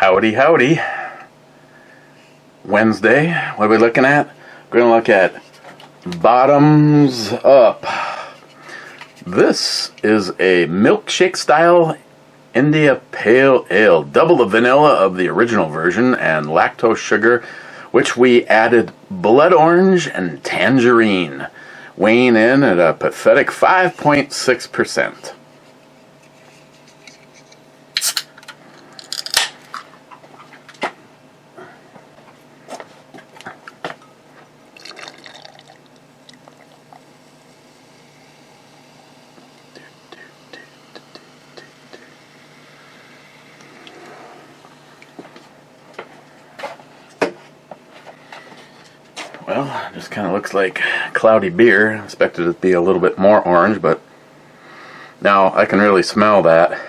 Howdy, howdy. Wednesday, what are we looking at? We're going to look at Bottoms Up. This is a milkshake style India Pale Ale. Double the vanilla of the original version and lactose sugar, which we added blood orange and tangerine, weighing in at a pathetic 5.6%. Well, it just kind of looks like cloudy beer. I expected it to be a little bit more orange, but now I can really smell that.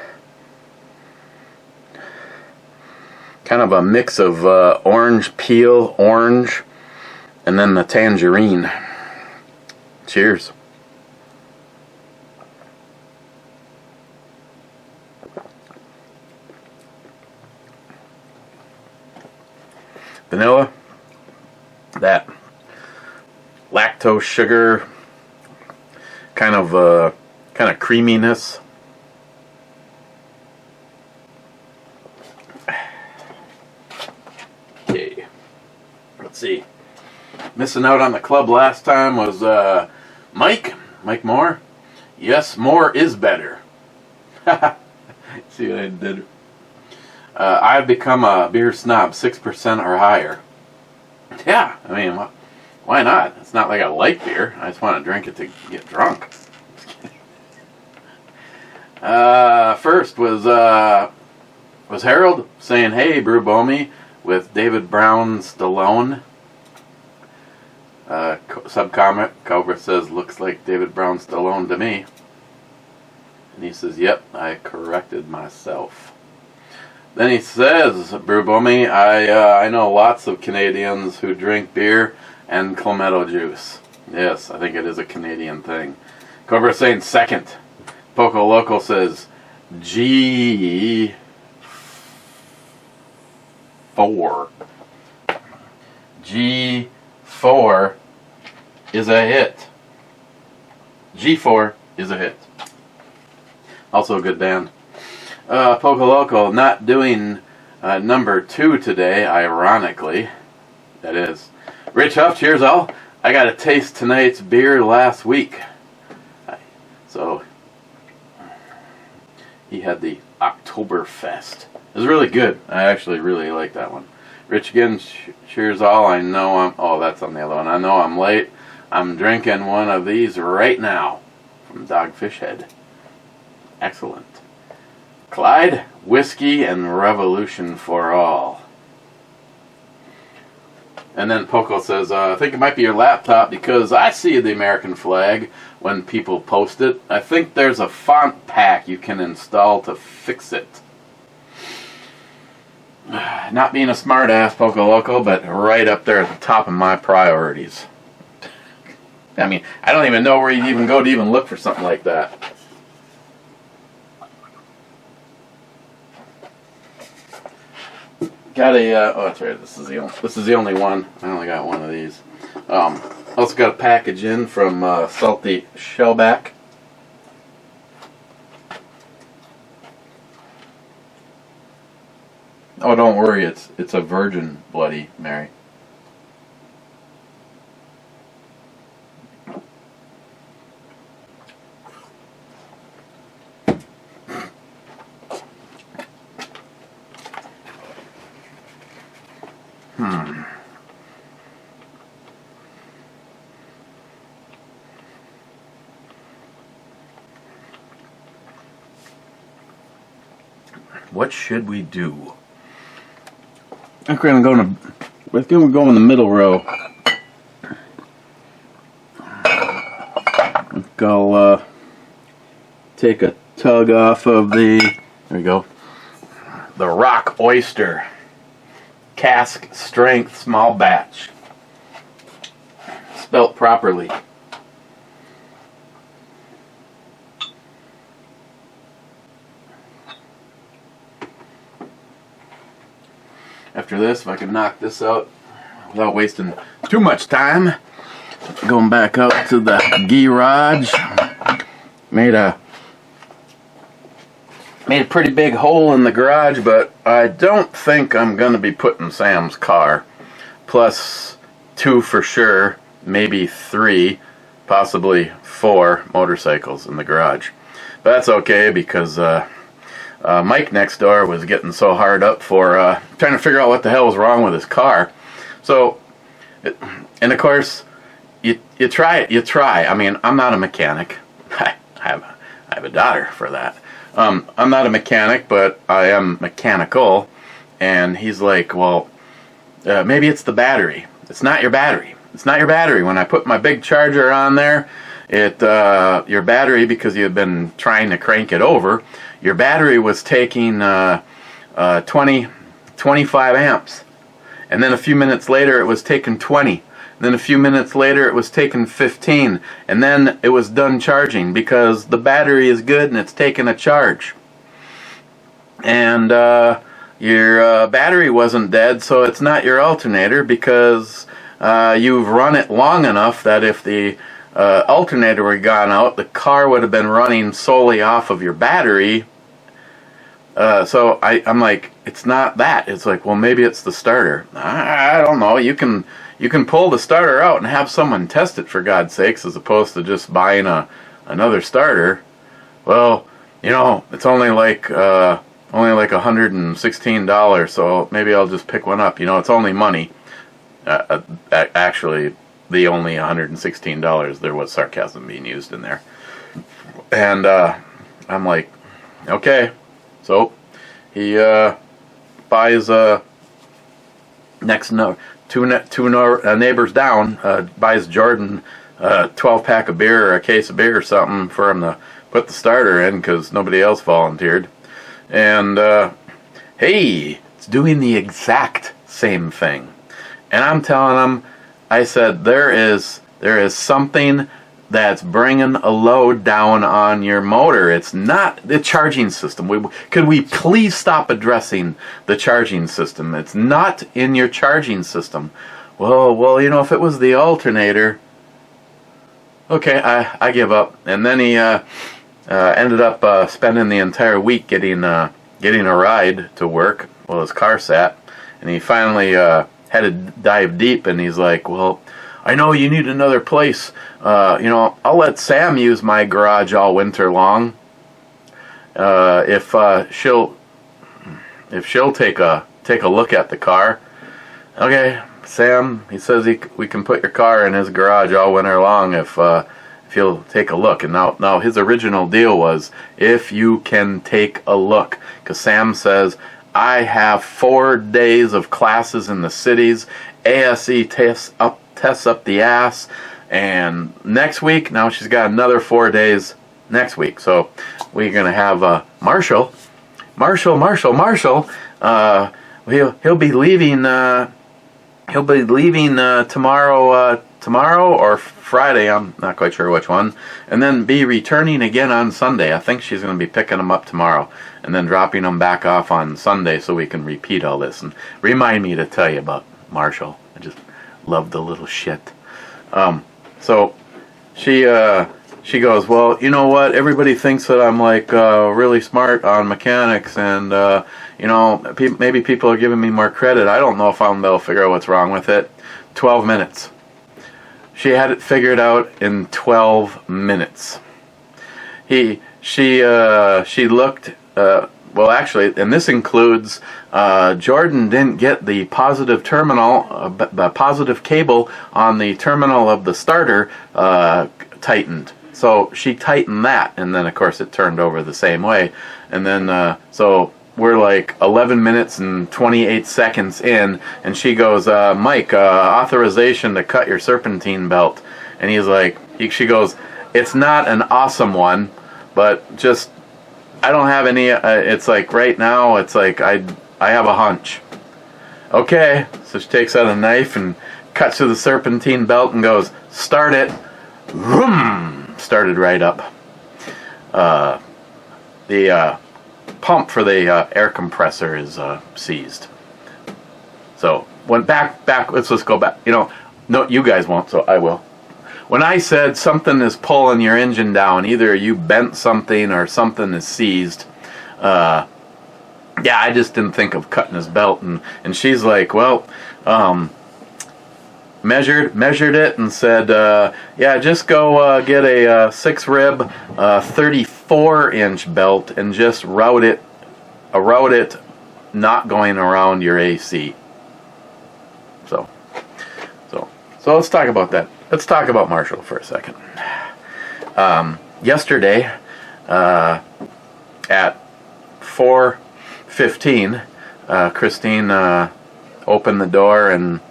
Kind of a mix of orange peel, orange, and then the tangerine. Cheers. Vanilla, that lactose sugar, kind of creaminess. Okay, let's see. Missing out on the club last time was Mike Moore. Yes, more is better. See what I did? I've become a beer snob, 6% or higher. Yeah, I mean, why not? It's not like I like beer. I just want to drink it to get drunk. First was Harold saying, "Hey, Brew Bomey," with David Brown Stallone. Subcomment, Cobra says, "Looks like David Brown Stallone to me." And he says, "Yep, I corrected myself." Then he says, "Brew Bomey, I know lots of Canadians who drink beer and Clamato juice." Yes, I think it is a Canadian thing. Cobra saying second. Poco Loco says G4. G4 is a hit. G4 is a hit. Also a good band. Poco Loco not doing number 2 today, ironically. That is. Rich Huff, cheers all. I got to taste tonight's beer last week. So, he had the Oktoberfest. It was really good. I actually really like that one. Rich again, cheers all. I know I'm, oh, that's on the other one. I know I'm late. I'm drinking one of these right now from Dogfish Head. Excellent. Clyde, whiskey and revolution for all. And then Poco says, I think it might be your laptop because I see the American flag when people post it. I think there's a font pack you can install to fix it. Not being a smart ass, Poco Loco, but right up there at the top of my priorities. I mean, I don't even know where you'd even go to even look for something like that. Got a, oh that's right, this is the only one. I only got one of these. Also got a package in from Salty Shellback. Oh, don't worry, it's a virgin Bloody Mary. What should we do? I think we're gonna go in the middle row. I'll take a tug off of the, there we go, the Rock Oyster cask strength small batch. Spelt properly. after this, if I can knock this out without wasting too much time. Going back out to the garage. Made a pretty big hole in the garage, but I don't think I'm going to be putting Sam's car. Plus 2 for sure, maybe 3, possibly 4 motorcycles in the garage. But that's okay, because Mike next door was getting so hard up for trying to figure out what the hell was wrong with his car. So, and of course, you try it, you try. I mean, I'm not a mechanic. I have a daughter for that. I'm not a mechanic, but I am mechanical. And he's like, well, maybe it's the battery. It's not your battery. It's not your battery. When I put my big charger on there, your battery, because you've been trying to crank it over, your battery was taking 25 amps. And then a few minutes later, it was taking 20. Then a few minutes later it was taking 15, and then it was done charging because the battery is good and it's taking a charge. And your battery wasn't dead, so it's not your alternator, because you've run it long enough that if the alternator were gone out, the car would have been running solely off of your battery. So I'm like, it's not that. It's like, well, maybe it's the starter. I don't know. You can pull the starter out and have someone test it, for God's sakes, as opposed to just buying another starter. Well, it's only like $116, so maybe I'll just pick one up. It's only money. Actually, the only $116. There was sarcasm being used in there. And I'm like, okay. So he buys two neighbors down, buys Jordan a 12-pack of beer or a case of beer or something for him to put the starter in, because nobody else volunteered. And hey, it's doing the exact same thing. And I'm telling him, I said, there is something that's bringing a load down on your motor. It's not the charging system. Could we please stop addressing the charging system? It's not in your charging system. Well, if it was the alternator. Okay, I give up. And then he ended up spending the entire week getting a ride to work while his car sat. And he finally had to dive deep, and he's like, well, I know you need another place. I'll let Sam use my garage all winter long. If she'll take a look at the car. Okay, Sam. He says we can put your car in his garage all winter long if you'll take a look. And now his original deal was, if you can take a look, because Sam says, I have 4 days of classes in the cities. ASE tests up the ass, and next week, now she's got another 4 days next week. So we're gonna have Marshall. He'll be leaving. He'll be leaving tomorrow or Friday. I'm not quite sure which one, and then be returning again on Sunday. I think she's gonna be picking him up tomorrow, and then dropping him back off on Sunday, so we can repeat all this. And remind me to tell you about Marshall. I just love the little shit. So she goes, well, you know what? Everybody thinks that I'm like really smart on mechanics, and maybe people are giving me more credit. I don't know if I'm able to figure out what's wrong with it. 12 minutes. She had it figured out in 12 minutes. She looked. Well, actually, and this includes Jordan didn't get the positive terminal, the positive cable on the terminal of the starter tightened. So she tightened that, and then of course it turned over the same way. And then so we're like 11 minutes and 28 seconds in, and she goes, Mike, authorization to cut your serpentine belt. And he's like, she goes, it's not an awesome one, but just, I don't have any, it's like right now, it's like I have a hunch. Okay, so she takes out a knife and cuts to the serpentine belt and goes, start it. Vroom! Started right up. The pump for the air compressor is seized. So went back. Let's just go back. No, you guys won't, so I will. When I said something is pulling your engine down, either you bent something or something is seized. Yeah, I just didn't think of cutting his belt, and she's like, well, measured it and said, yeah, just go get a 6-rib, 34-inch belt and just route it, not going around your AC. So let's talk about that. Let's talk about Marshall for a second. Yesterday, at 4:15, Christine opened the door and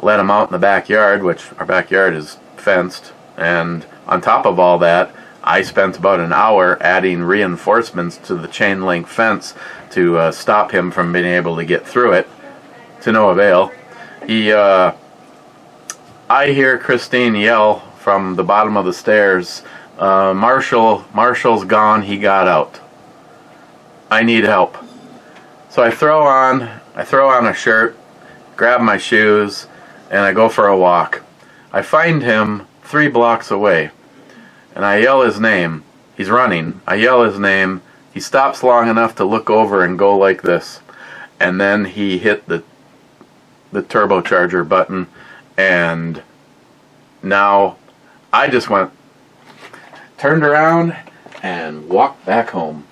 let him out in the backyard, which our backyard is fenced. And on top of all that, I spent about an hour adding reinforcements to the chain link fence to stop him from being able to get through it, to no avail. I hear Christine yell from the bottom of the stairs, Marshall's gone, he got out. I need help. So I throw on a shirt, grab my shoes, and I go for a walk. I find him 3 blocks away, and I yell his name. He's running. I yell his name. He stops long enough to look over and go like this, and then he hit the turbocharger button, and now I just turned around and walked back home.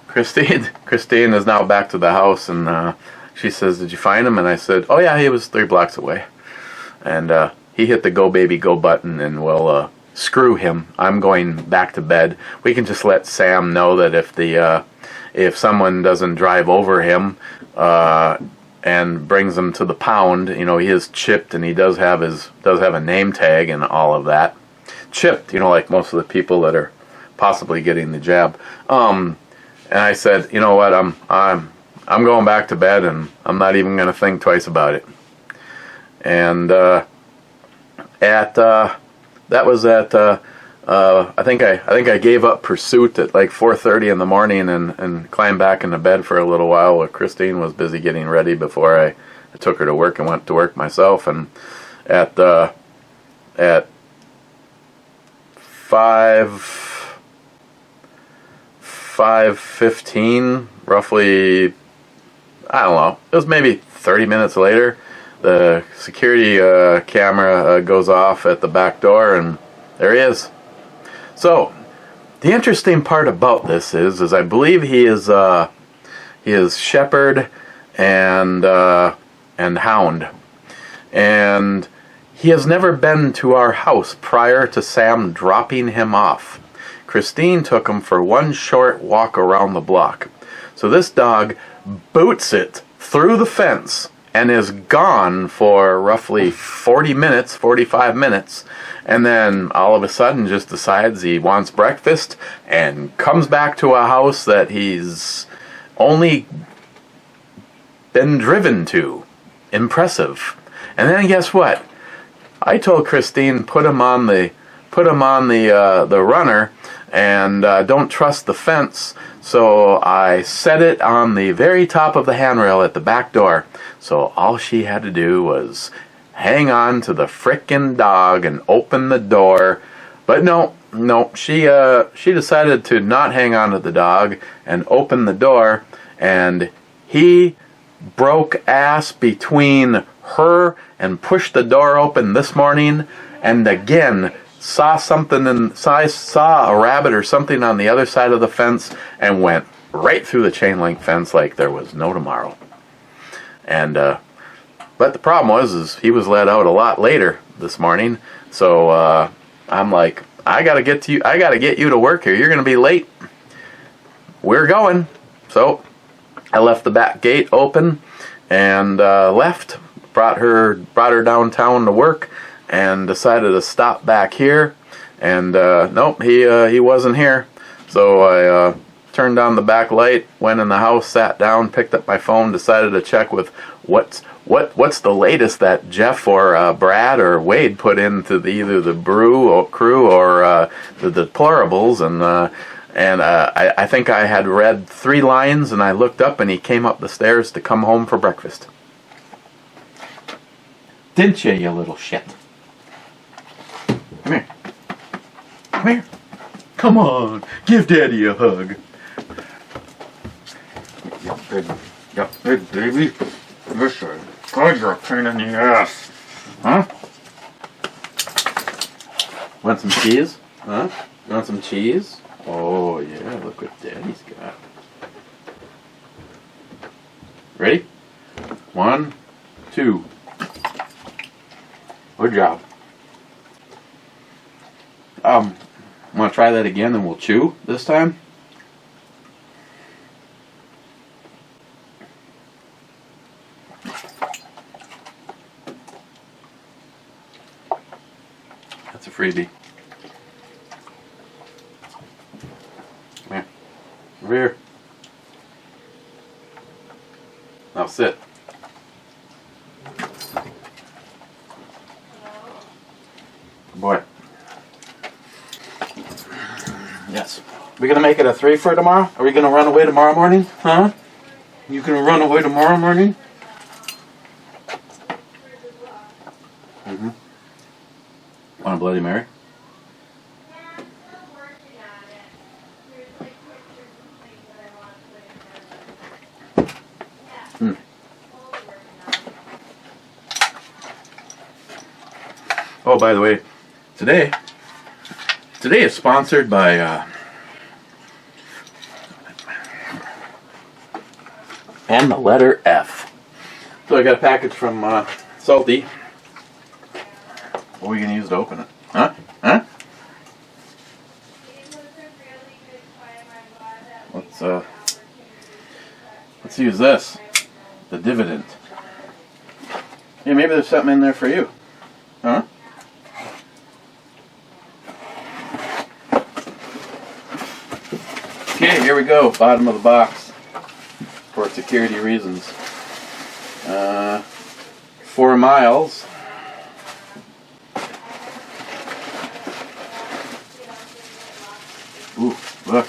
Christine is now back to the house, and she says, did you find him? And I said, oh yeah, he was 3 blocks away. And he hit the go baby go button, and we'll screw him. I'm going back to bed. We can just let Sam know that if someone doesn't drive over him and brings him to the pound, he is chipped, and he does have a name tag and all of that. Chipped, like most of the people that are possibly getting the jab. And I said, you know what, I'm going back to bed, and I'm not even going to think twice about it. And I think I gave up pursuit at like 4:30 in the morning and climbed back into bed for a little while Christine was busy getting ready before I took her to work and went to work myself. And at 5:15, roughly, I don't know, it was maybe 30 minutes later, the security camera goes off at the back door, and there he is. So, the interesting part about this is I believe he is shepherd and hound, and he has never been to our house prior to Sam dropping him off. Christine took him for one short walk around the block. So this dog boots it through the fence and is gone for roughly 45 minutes, and then all of a sudden just decides he wants breakfast and comes back to a house that he's only been driven to. Impressive. And then guess what? I told Christine put him on the runner and don't trust the fence. So I set it on the very top of the handrail at the back door. So all she had to do was hang on to the frickin' dog and open the door. But no, she decided to not hang on to the dog and open the door, and he broke ass between her and pushed the door open this morning, and again saw a rabbit or something on the other side of the fence and went right through the chain link fence like there was no tomorrow. And but the problem was he was let out a lot later this morning. So I'm like, I gotta get you to work here. You're gonna be late. We're going. So I left the back gate open and left. Brought her downtown to work, and decided to stop back here. And nope, he wasn't here. So I turned on the back light, went in the house, sat down, picked up my phone, decided to check with what's the latest that Jeff or Brad or Wade put into either the brew or crew or the deplorables, And I think I had read 3 lines, and I looked up, and he came up the stairs to come home for breakfast. Didn't you, you little shit? Come here. Come here. Come on. Give Daddy a hug. Yep, hey, baby. Listen, God, you're a pain in the ass. Huh? Want some cheese? Huh? You want some cheese? Oh, yeah, look what Daddy's got. Ready? 1, 2. Good job. Want to try that again and we'll chew this time? That's a freebie. Come here. Over here. Now sit. Good boy. Yes. We gonna make it a 3 for tomorrow? Are we gonna run away tomorrow morning? Huh? You gonna run away tomorrow morning? Mm-hmm. Want a Bloody Mary? Oh, by the way, today is sponsored by and the letter F. So I got a package from Salty. What are we gonna use to open it? Huh? Huh? Let's use this. The dividend. Yeah, maybe there's something in there for you. Huh? Okay, here we go. Bottom of the box. For security reasons. 4 miles. Ooh, look.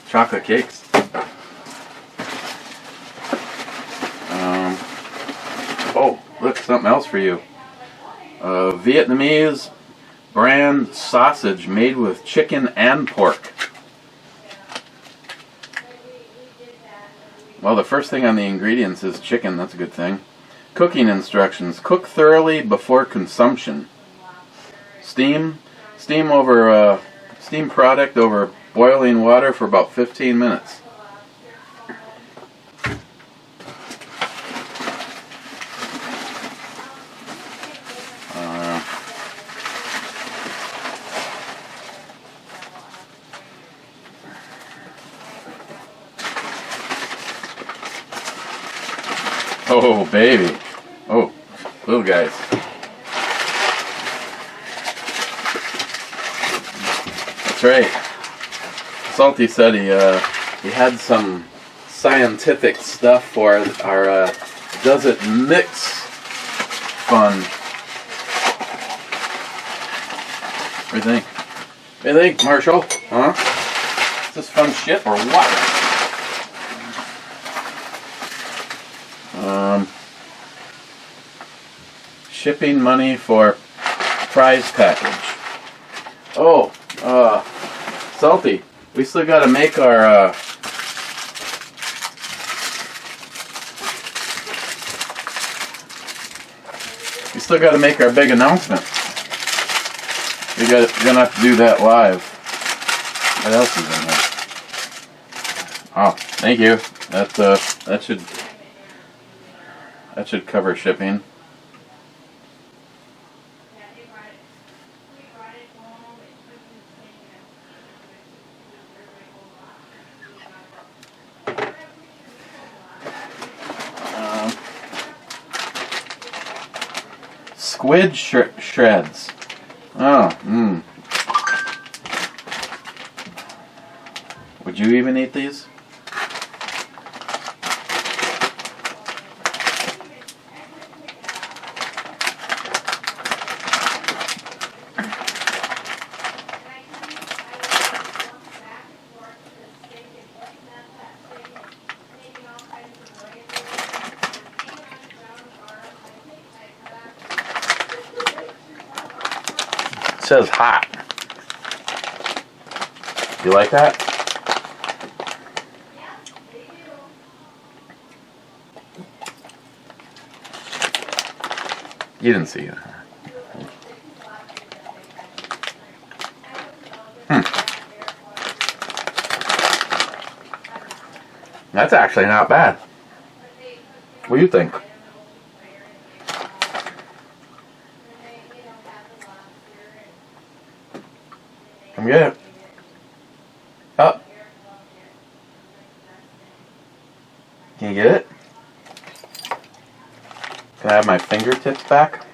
Chocolate cakes. Oh, look, something else for you. Vietnamese brand sausage made with chicken and pork. Well, the first thing on the ingredients is chicken. That's a good thing. Cooking instructions. Cook thoroughly before consumption. Steam product over boiling water for about 15 minutes. Oh, baby. Oh, little guys. That's right. Salty said he had some scientific stuff for our Does It Mix fun. What do you think? What do you think, Marshall? Huh? Is this fun shit or what? Shipping money for prize package. Oh, Salty, we still got to make our big announcement. We're gonna have to do that live. What else is in there? Oh, thank you. That should cover shipping. Squid shreds. Oh, Would you even eat these? says hot. You like that? You didn't see it. That's actually not bad. What do you think? Come get it. Up. Can you get it? Can I have my fingertips back?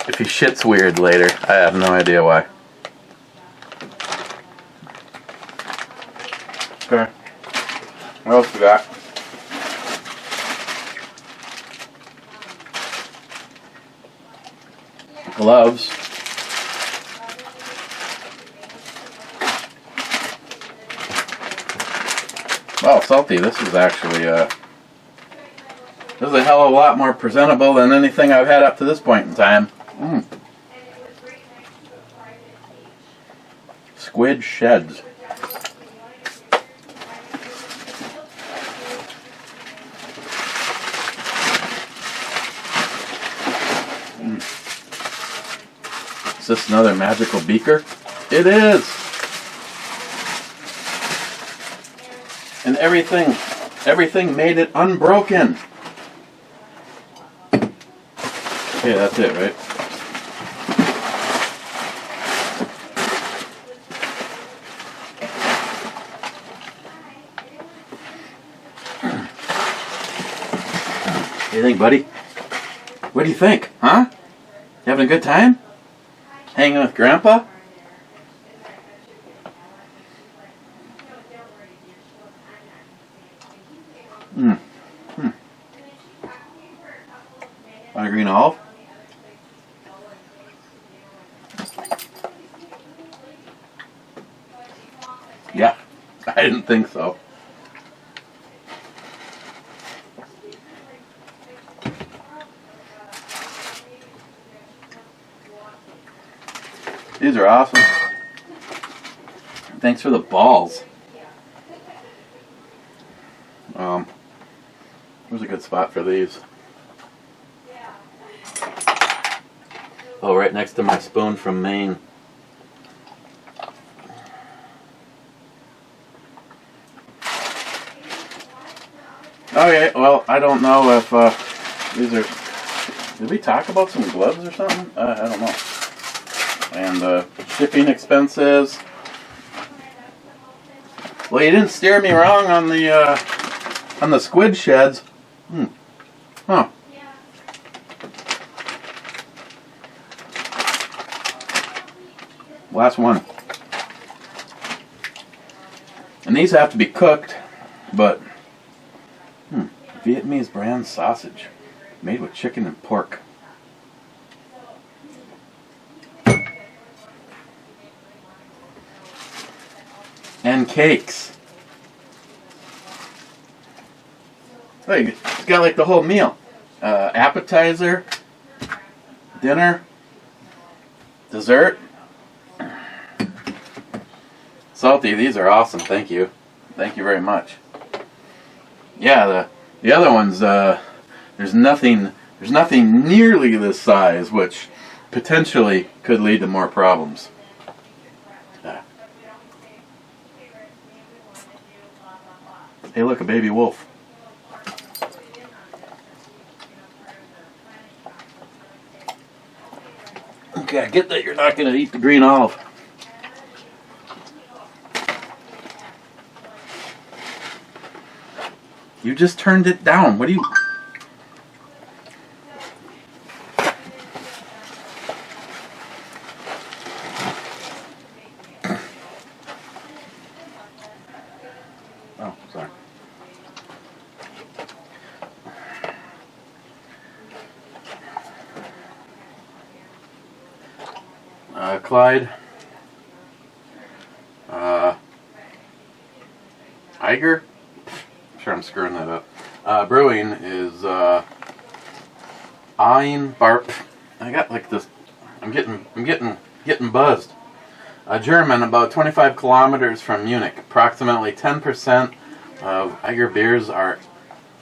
If he shits weird later, I have no idea why. Okay. What else we got? Gloves. Wow, salty. This is actually this is a hell of a lot more presentable than anything I've had up to this point in time. Squid sheds. Is this another magical beaker? It is! And everything made it unbroken. Okay, that's it, right? What do you think, buddy? What do you think? Huh? You having a good time? Hanging with Grandpa? Want a green olive? Yeah, I didn't think so. These are awesome. Thanks for the balls. Where's a good spot for these? Oh, right next to my spoon from Maine. Okay, well, I don't know if these are... Did we talk about some gloves or something? I don't know. And shipping expenses. Well, you didn't steer me wrong on the squid sheds. Huh. Last one. And these have to be cooked, but Vietnamese brand sausage made with chicken and pork. And cakes. Look, it's got like the whole meal. Appetizer, dinner, dessert. Salty, these are awesome. Thank you. Thank you very much. Yeah, the other ones, there's nothing nearly this size, which potentially could lead to more problems. Hey, look, a baby wolf. Okay, I get that you're not going to eat the green olive. You just turned it down. What do you... Oh, sorry. Clyde. Iger. sure I'm screwing that up. Brewing is Ein Barp. I got like this. I'm getting buzzed. German, about 25 kilometers from Munich. Approximately 10% of Eiger beers are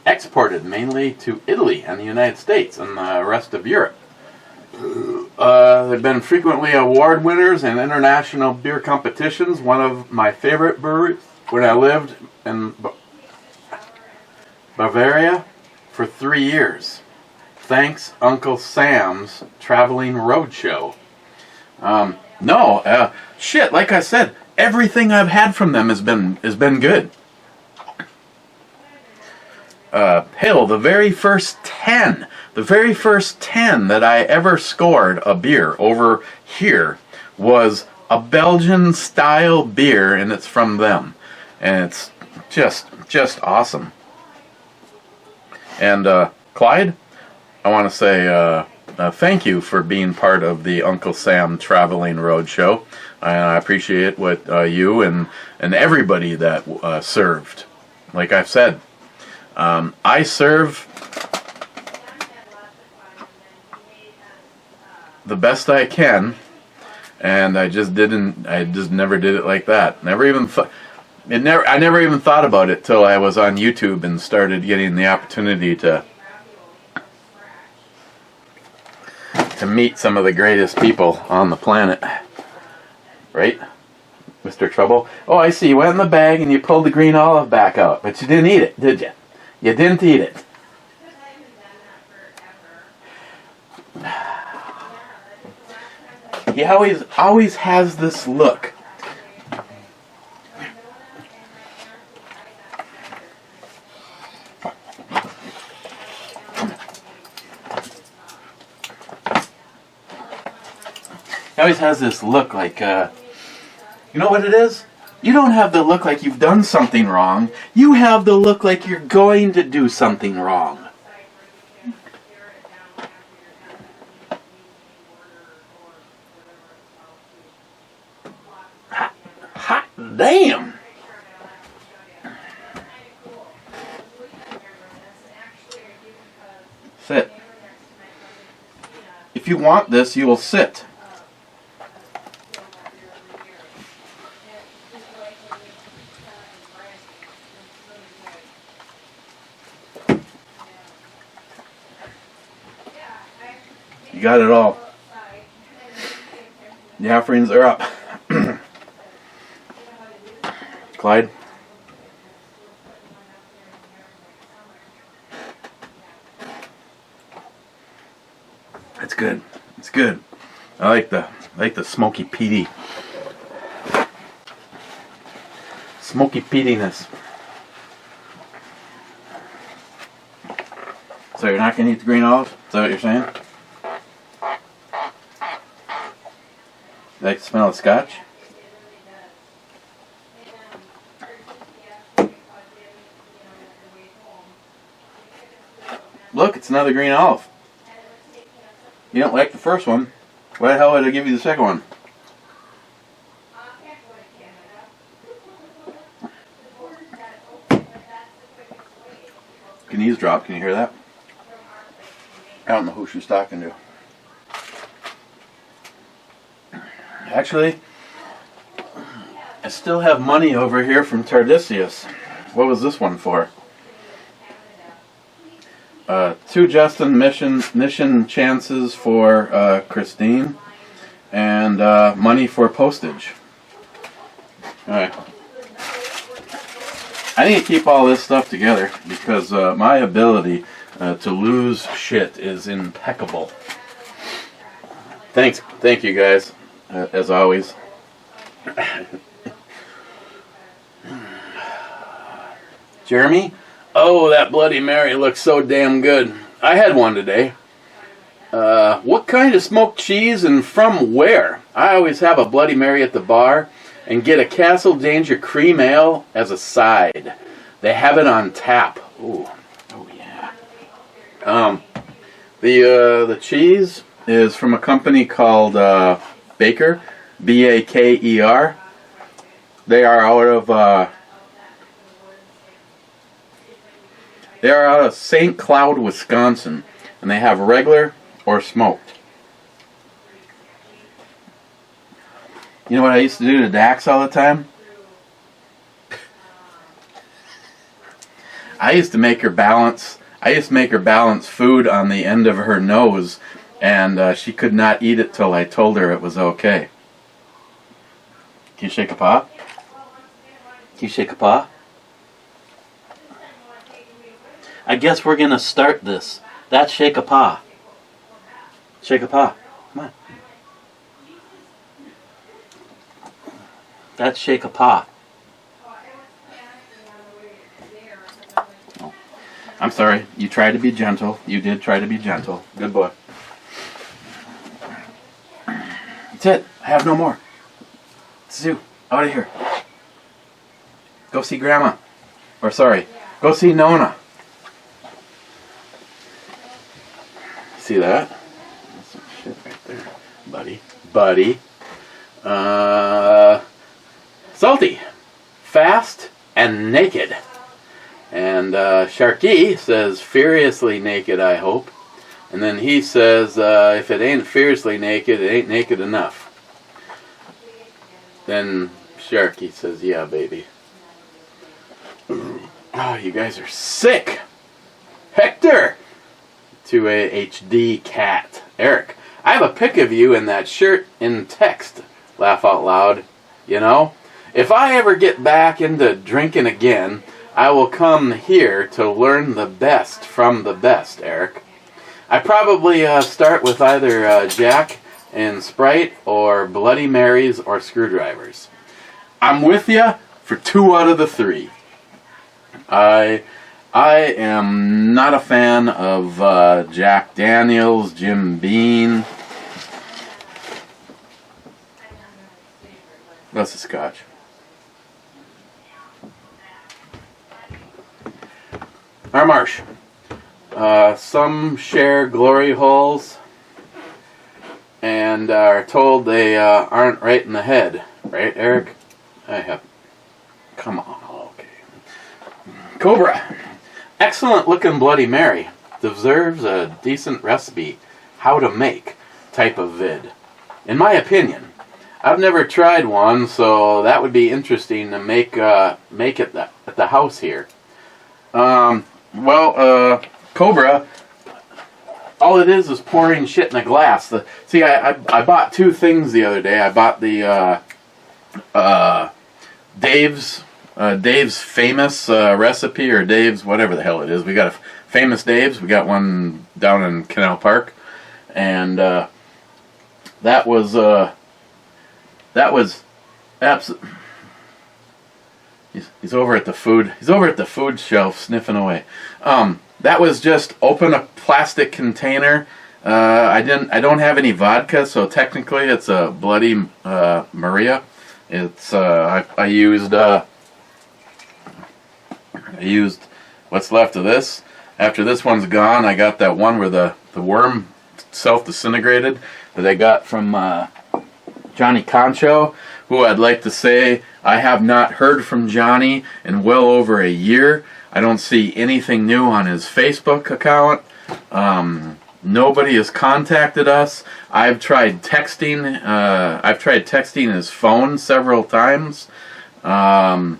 exported mainly to Italy and the United States and the rest of Europe. They've been frequently award winners in international beer competitions. One of my favorite breweries when I lived in Bavaria for 3 years. Thanks, Uncle Sam's Traveling Roadshow. Shit, like I said, everything I've had from them has been good. Hell, the very first 10 that I ever scored a beer over here was a Belgian style beer, and it's from them. And it's just awesome. And Clyde, I want to say thank you for being part of the Uncle Sam Traveling Roadshow. I appreciate what you and everybody that served. Like I've said, I serve the best I can, and I just never did it like that. I never even thought about it till I was on YouTube and started getting the opportunity to meet some of the greatest people on the planet. Right? Mr. Trouble? Oh, I see. You went in the bag and you pulled the green olive back out, but you didn't eat it, did you? You didn't eat it. He always has this look. He always has this look like, you know what it is? You don't have the look like you've done something wrong. You have the look like you're going to do something wrong. Hot damn! Sit. If you want this, you will sit. You got it all. The offerings are up. Clyde? It's good. It's good. I like the smoky peaty. Smoky peatiness. So you're not going to eat the green olive? Is that what you're saying? You like the smell of scotch? Look, it's another green olive. You don't like the first one. Why the hell would I give you the second one? Can eavesdrop, can you hear that? I don't know who she's talking to. Actually, I still have money over here from Tardisius. What was this one for? 2 Justin mission chances for Christine, and money for postage. Alright. I need to keep all this stuff together because my ability to lose shit is impeccable. Thank you guys, as always. Jeremy? Oh, that Bloody Mary looks so damn good. I had one today. What kind of smoked cheese and from where? I always have a Bloody Mary at the bar and get a Castle Danger cream ale as a side. They have it on tap. Ooh. Oh yeah. The cheese is from a company called Baker, B-A-K-E-R. They are out of They are out of St. Cloud, Wisconsin, and they have regular or smoked. You know what I used to do to Dax all the time? I used to make her balance food on the end of her nose, and she could not eat it till I told her it was okay. Can you shake a paw? Can you shake a paw? I guess we're going to start this. That's shake a paw. Shake a paw. Come on. That's shake a paw. Oh. I'm sorry. You tried to be gentle. You did try to be gentle. Good boy. That's it. I have no more. Sue, out of here. Go see Grandma. Or sorry, go see Nona. See that? That's some shit right there, buddy. Salty, fast, and naked. And Sharky says, furiously naked, I hope. And then he says, if it ain't fiercely naked, it ain't naked enough. Then Sharky says, yeah, baby. Oh, you guys are sick. Hector! 2A HD cat. Eric, I have a pic of you in that shirt in text. Laugh out loud. You know, if I ever get back into drinking again, I will come here to learn the best from the best, Eric. I probably start with either Jack and Sprite or Bloody Marys or screwdrivers. I'm with you for 2 out of the 3. I am not a fan of Jack Daniels, Jim Beam. That's a scotch. Our Marsh. Some share glory holes and are told they aren't right in the head. Right, Eric? I have. Come on. Okay. Cobra. Excellent looking Bloody Mary. Deserves a decent recipe. How to make type of vid. In my opinion. I've never tried one, so that would be interesting to make it at the house here. Cobra, all it is pouring shit in a glass. See, I bought 2 things the other day. I bought the Dave's famous recipe, or Dave's whatever the hell it is. We got a famous Dave's. We got one down in Canal Park, and that was absolutely. He's over at the food. He's over at the food shelf sniffing away. That was just open a plastic container. I don't have any vodka, so technically it's a Bloody Maria. It's I used what's left of this. After this one's gone, I got that one where the worm self-disintegrated that I got from Johnny Concho, who I'd like to say I have not heard from Johnny in well over a year. I don't see anything new on his Facebook account. Nobody has contacted us. I've tried texting. His phone several times. Yeah,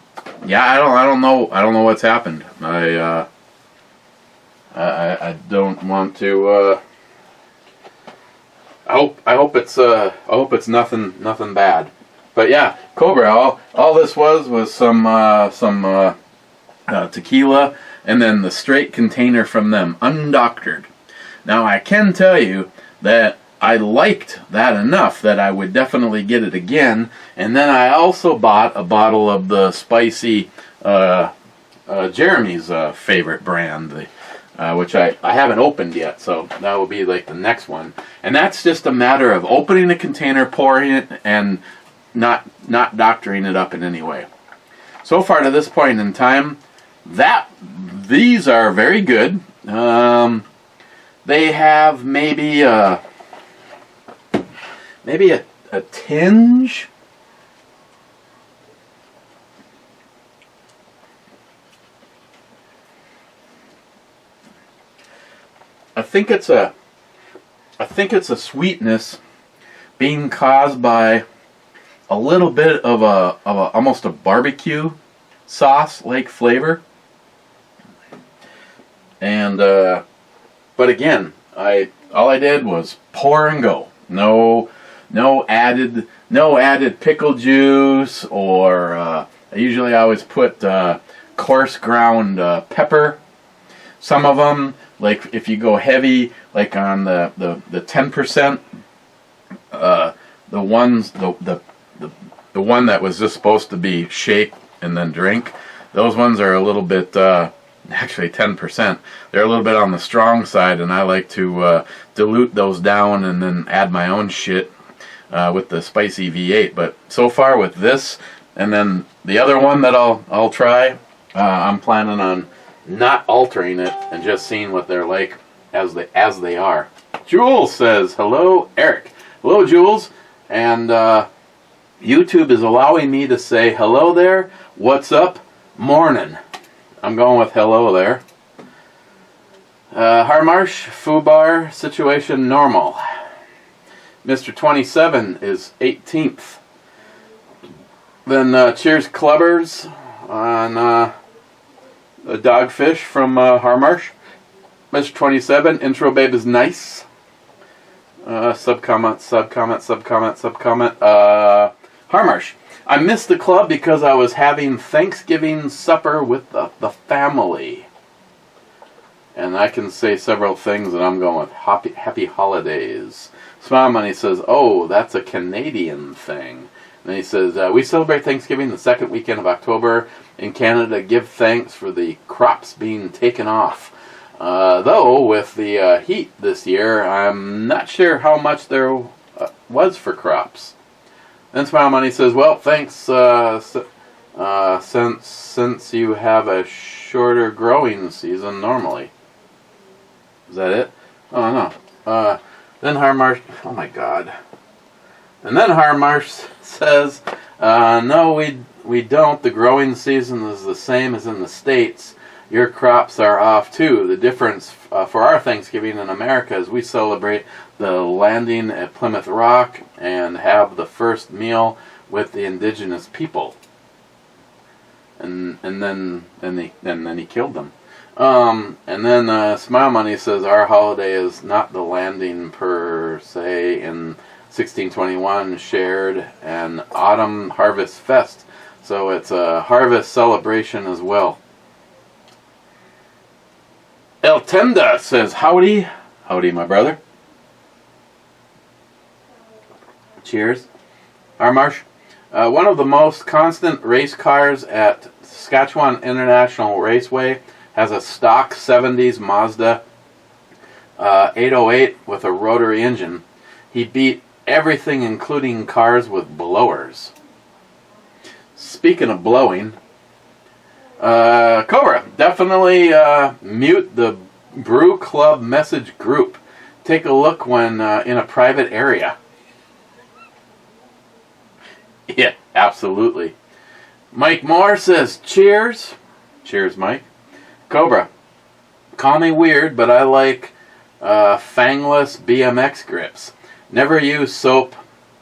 I don't know what's happened. I don't want to. I hope it's nothing bad. But yeah, Cobra. All this was some tequila, and then the straight container from them, undoctored. Now I can tell you that I liked that enough that I would definitely get it again. And then I also bought a bottle of the spicy Jeremy's favorite brand, which I haven't opened yet, so that will be like the next one. And that's just a matter of opening the container, pouring it, and not doctoring it up in any way. So far to this point in time, these are very good. They have maybe a tinge. think it's a sweetness being caused by a little bit of a almost a barbecue sauce like flavor. And but again, all I did was pour and go. No added pickle juice, or I usually always put coarse ground pepper. Some of them, like if you go heavy, like on the 10%, the one that was just supposed to be shake and then drink, those ones are a little bit, actually 10%. They're a little bit on the strong side, and I like to dilute those down and then add my own shit with the spicy V8. But so far with this, and then the other one that I'll try, I'm planning on not altering it and just seeing what they're like as they are. Jules says, hello, Eric. Hello, Jules. And YouTube is allowing me to say hello there. What's up? Morning. I'm going with hello there. Harmarsh, Fubar, situation normal. Mr. 27 is 18th. Then cheers clubbers on a dogfish from Harmarsh. Mr. 27, intro babe is nice. Subcomment. Harmarsh, I missed the club because I was having Thanksgiving supper with the family. And I can say several things, and I'm going with happy holidays. Smile Money says, oh, that's a Canadian thing. And he says, we celebrate Thanksgiving the second weekend of October in Canada. Give thanks for the crops being taken off. Though, with the heat this year, I'm not sure how much there was for crops. Then Smile Money says, well, thanks, since you have a shorter growing season normally. Is that it? Oh, no. Then Harmarsh, oh my God. And then Harmarsh says, no, we don't. The growing season is the same as in the States. Your crops are off too. The difference for our Thanksgiving in America is we celebrate the landing at Plymouth Rock and have the first meal with the indigenous people. And then he killed them. And then Smile Money says our holiday is not the landing per se in 1621 shared an autumn harvest fest, so it's a harvest celebration as well. El Tenda says howdy my brother. Cheers. Harmarsh, one of the most constant race cars at Saskatchewan International Raceway has a stock 70s Mazda 808 with a rotary engine. He beat everything including cars with blowers. Speaking of blowing, Cobra, definitely mute the Brew Club message group. Take a look when in a private area. Yeah, absolutely. Mike Moore says, cheers. Cheers, Mike. Cobra, call me weird, but I like fangless BMX grips. Never use soap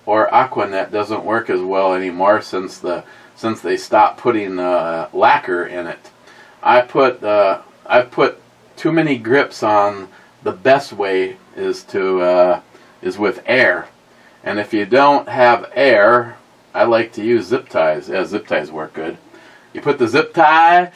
or Aquanet. Doesn't work as well anymore since they stopped putting lacquer in it. I put too many grips on. The best way is with air, and if you don't have air, I like to use zip ties. Yeah, zip ties work good. You put the zip tie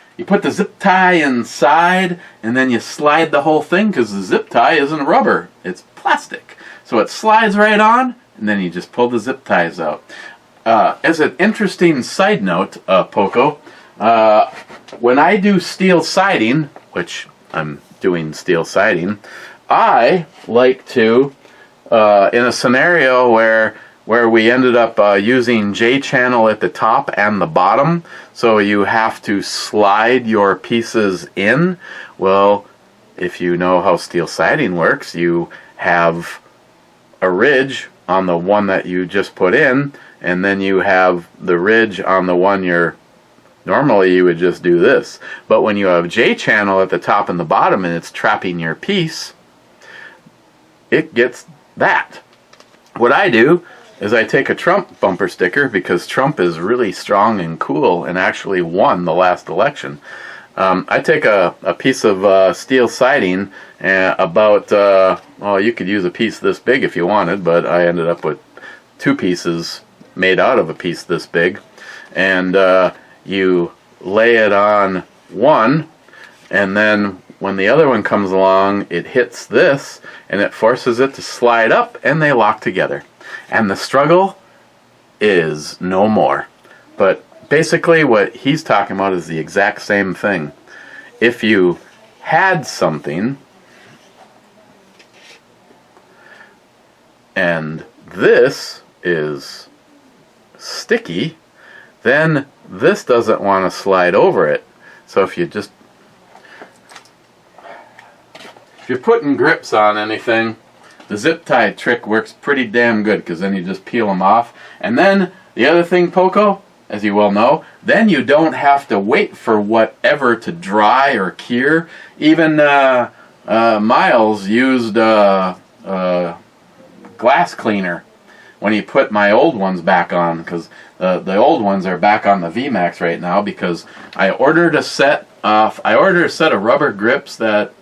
inside, and then you slide the whole thing because the zip tie isn't rubber; it's plastic. So it slides right on, and then you just pull the zip ties out. As an interesting side note, Poco, when I do steel siding, which I'm doing steel siding, I like to, in a scenario where we ended up using J-channel at the top and the bottom, so you have to slide your pieces in. Well, if you know how steel siding works, you have a ridge on the one that you just put in, and then you have the ridge on the one normally you would just do this. But when you have J-channel at the top and the bottom and it's trapping your piece, it gets that. What I do is I take a Trump bumper sticker, because Trump is really strong and cool and actually won the last election. I take a piece of steel siding about, well, you could use a piece this big if you wanted, but I ended up with 2 pieces made out of a piece this big, and you lay it on one, and then when the other one comes along, it hits this, and it forces it to slide up, and they lock together. And the struggle is no more. But basically what he's talking about is the exact same thing. If you had something, and this is sticky, then this doesn't want to slide over it. So if you're putting grips on anything, the zip tie trick works pretty damn good, because then you just peel them off. And then the other thing, Poco, as you well know, then you don't have to wait for whatever to dry or cure. Even Miles used glass cleaner when he put my old ones back on, because the old ones are back on the VMAX right now, because I ordered a set of rubber grips that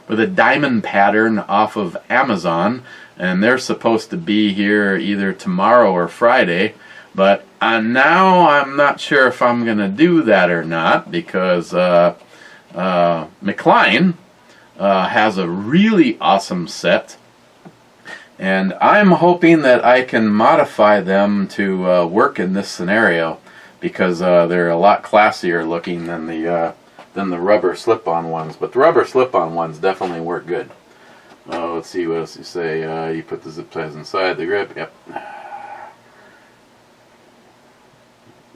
with a diamond pattern off of Amazon, and they're supposed to be here either tomorrow or Friday, but now I'm not sure if I'm going to do that or not, because McLean has a really awesome set, and I'm hoping that I can modify them to work in this scenario, because they're a lot classier looking than the rubber slip-on ones. But the rubber slip-on ones definitely work good. Let's see what else you say. You put the zip ties inside the grip. Yep.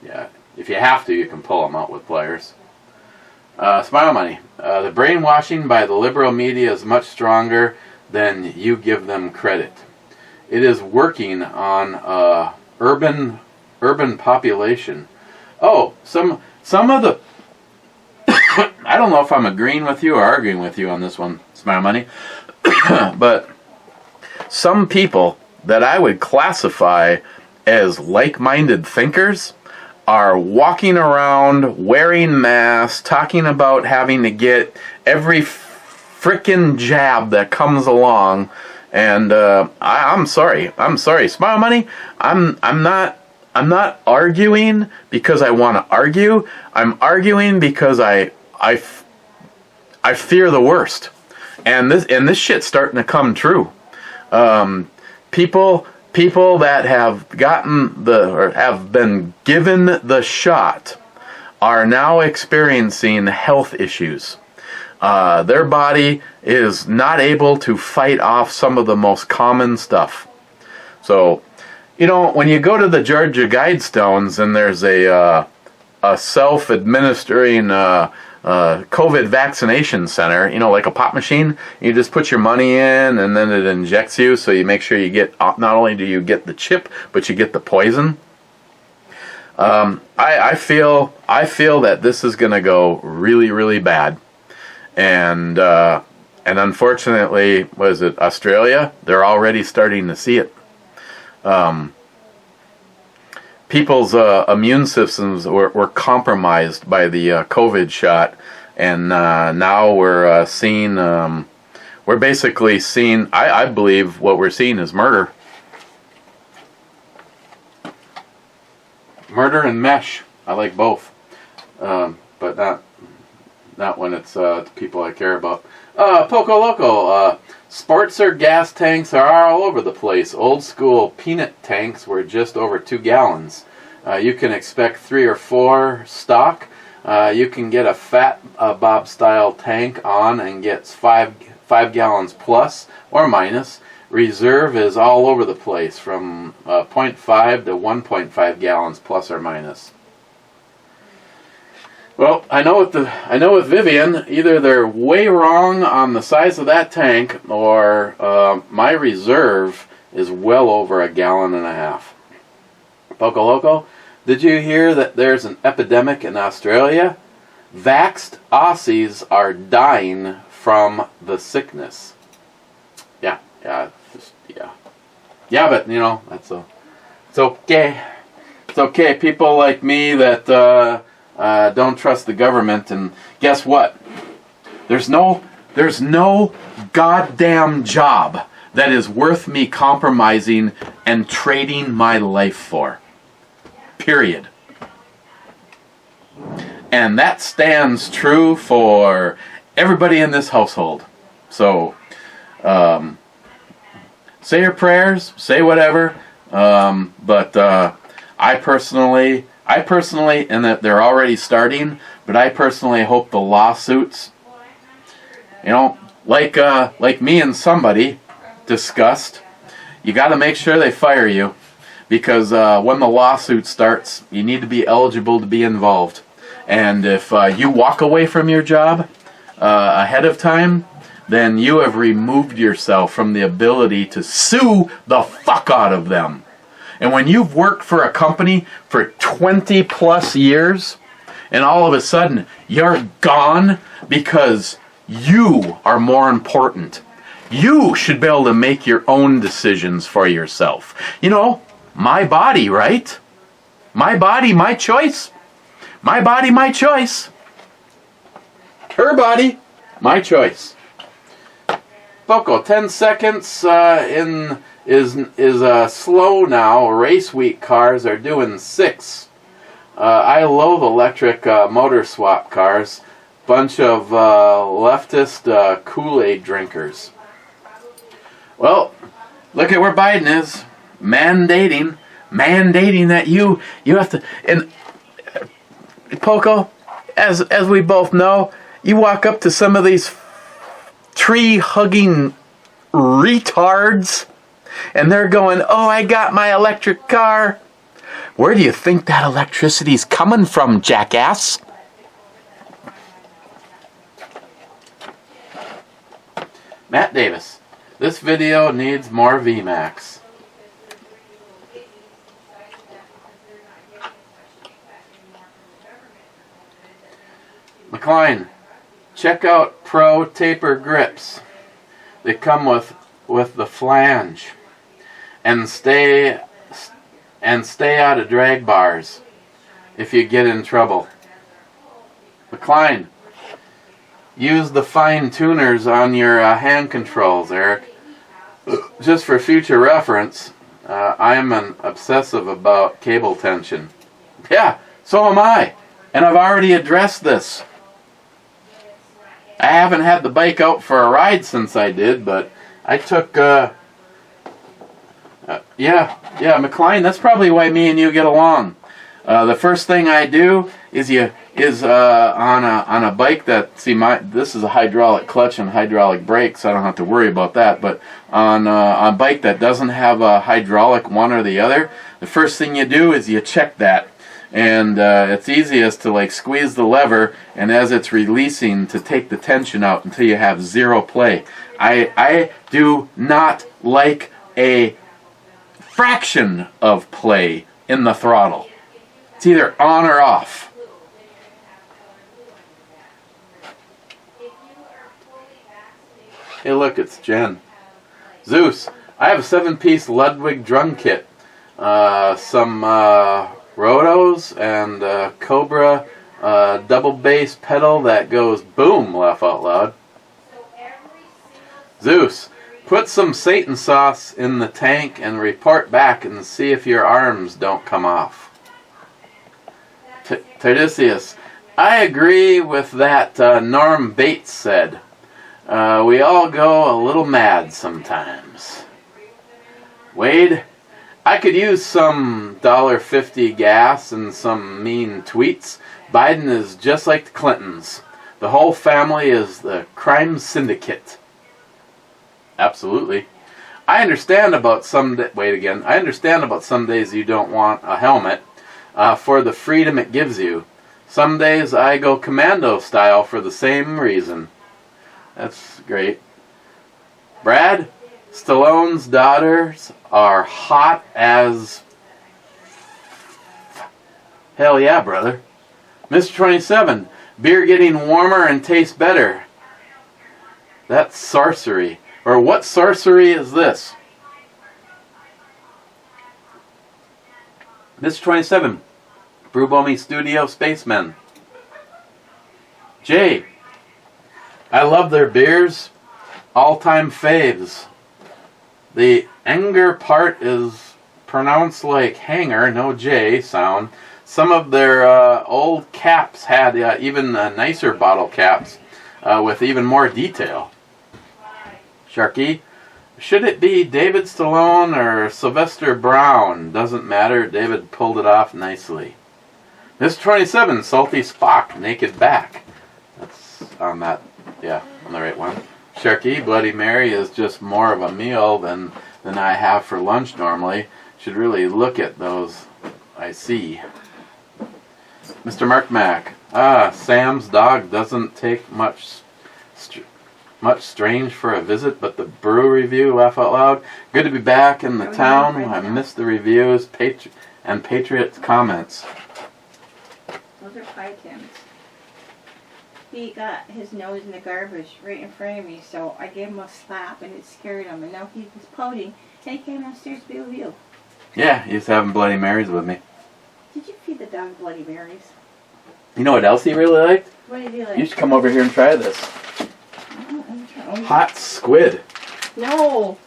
Yeah. If you have to, you can pull them out with pliers. Smile Money. The brainwashing by the liberal media is much stronger than you give them credit. It is working on urban population. Oh, some of the I don't know if I'm agreeing with you or arguing with you on this one, Smile Money, but some people that I would classify as like-minded thinkers are walking around wearing masks, talking about having to get every frickin' jab that comes along, and I'm sorry, Smile Money, I'm not arguing because I want to argue. I'm arguing because I fear the worst, and this shit's starting to come true. People that have gotten or have been given the shot are now experiencing health issues. Their body is not able to fight off some of the most common stuff. So, when you go to the Georgia Guidestones and there's a self-administering COVID vaccination center, like a pop machine, you just put your money in and then it injects you, so you make sure you get, not only do you get the chip, but you get the poison. I feel that this is going to go really, really bad. And unfortunately, what is it, Australia? They're already starting to see it. People's immune systems were compromised by the COVID shot, and now we're basically seeing, I believe what we're seeing is murder. Murder and mesh. I like both, but not when it's people I care about. Poco Loco. Sportster gas tanks are all over the place. Old school peanut tanks were just over 2 gallons. You can expect 3 or 4 stock. You can get a fat Bob style tank on and gets 5 gallons plus or minus. Reserve is all over the place, from 0.5 to 1.5 gallons plus or minus. Well, I know with Vivian, either they're way wrong on the size of that tank, or my reserve is well over 1.5 gallons. Poco Loco, did you hear that there's an epidemic in Australia? Vaxxed Aussies are dying from the sickness. Yeah, Yeah, but you know, it's okay. It's okay. People like me that don't trust the government, and guess what? There's no goddamn job that is worth me compromising and trading my life for. Period. And that stands true for everybody in this household. So, say your prayers, say whatever, but I personally, and that they're already starting, but I personally hope the lawsuits, you know, like me and somebody discussed, you got to make sure they fire you, because when the lawsuit starts, you need to be eligible to be involved. And if you walk away from your job ahead of time, then you have removed yourself from the ability to sue the fuck out of them. And when you've worked for a company for 20 plus years, and all of a sudden you're gone because you are more important, you should be able to make your own decisions for yourself. You know, my body, right? My body, my choice. My body, my choice. Her body, my choice. Foco, 10 seconds is slow now. Race week cars are doing 6. I loathe electric motor swap cars. Bunch of leftist Kool-Aid drinkers. Well, look at where Biden is. Mandating that you have to. And Poco, as we both know, you walk up to some of these tree-hugging retards, and they're going, "Oh, I got my electric car." Where do you think that electricity's coming from, jackass? Matt Davis, this video needs more VMAX. McLean, check out Pro Taper grips. They come with the flange, and stay out of drag bars if you get in trouble. McLean, use the fine tuners on your hand controls, Eric. Just for future reference, I'm an obsessive about cable tension. Yeah, so am I, and I've already addressed this. I haven't had the bike out for a ride since I did, but I took, McLean, that's probably why me and you get along. The first thing I do is on a bike that, this is a hydraulic clutch and hydraulic brakes, so I don't have to worry about that, but on a bike that doesn't have a hydraulic one or the other, the first thing you do is you check that. And it's easiest to like squeeze the lever, and as it's releasing, to take the tension out until you have zero play. I do not like a fraction of play in the throttle. It's either on or off. Hey look, it's Jen. Zeus, I have a 7-piece Ludwig drum kit. Some Rotos and Cobra double bass pedal that goes boom, laugh out loud. Zeus, put some Satan sauce in the tank and report back and see if your arms don't come off. Tardisius, I agree with that Norm Bates said. We all go a little mad sometimes. Wade, I could use some $1.50 gas and some mean tweets. Biden is just like the Clintons. The whole family is the crime syndicate. Absolutely. I understand about some days you don't want a helmet for the freedom it gives you. Some days I go commando style for the same reason. That's great. Brad, Stallone's daughters are hot as... Hell yeah, brother. Mr. 27, beer getting warmer and tastes better. That's sorcery. Or what sorcery is this? Mr. 27, Brewbomy Studio Spacemen. Jay, I love their beers. All-time faves. The Enger part is pronounced like hanger, no J sound. Some of their old caps had even nicer bottle caps with even more detail. Sharky, should it be David Stallone or Sylvester Brown? Doesn't matter. David pulled it off nicely. Mr. 27, Salty Spock, Naked Back. That's on that, yeah, on the right one. Sharky, Bloody Mary is just more of a meal than I have for lunch normally. Should really look at those I see. Mr. Mark Mack, Sam's dog doesn't take much strange for a visit, but the brew review, laugh out loud. Good to be back in the town. I missed the reviews and Patriot comments. Those are pie Tims. He got his nose in the garbage right in front of me, so I gave him a slap and it scared him, and now he was pouting and he came downstairs to be with you. Yeah, he's having Bloody Marys with me. Did you feed the dog Bloody Marys? You know what else he really liked? What did he like? You should come over here and try this. Hot squid. No!